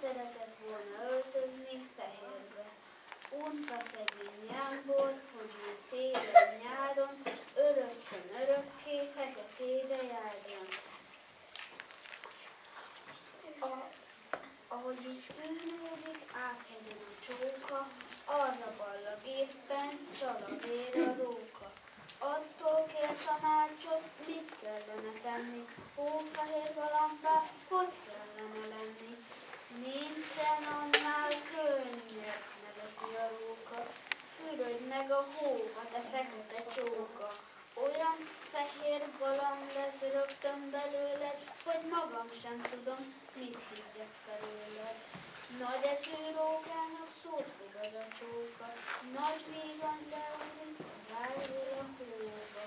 szeretett volna öltözni fehérbe. Unta szegény jámbor, hogy ő télen-nyáron örökkön örökké feketébe járjon. Ahogy így bűnődik, áthegyen a csóka, arra-balla gépen csal a vér a róka. Attól kér tanácsot, mit kellene tenni, hófehér galambá, hogy kellene lenni. Nincsen annál könnyebb, neveti a róka, fürödj meg a hóba, te fekete csóka. Olyan fehér galamb lesz rögtön belőled, hogy magam sem tudom, mit higgyek felőled. Nagy eszű rókának szót fogad a csóka, nagy vígan leugrik, zárul a hóba.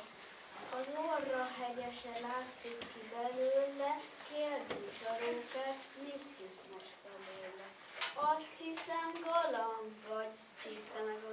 Az orra hegyese látszik ki belőle, kérd is a rókát, mit hisz most belőle. Azt hiszem galamb vagy, csípte meg a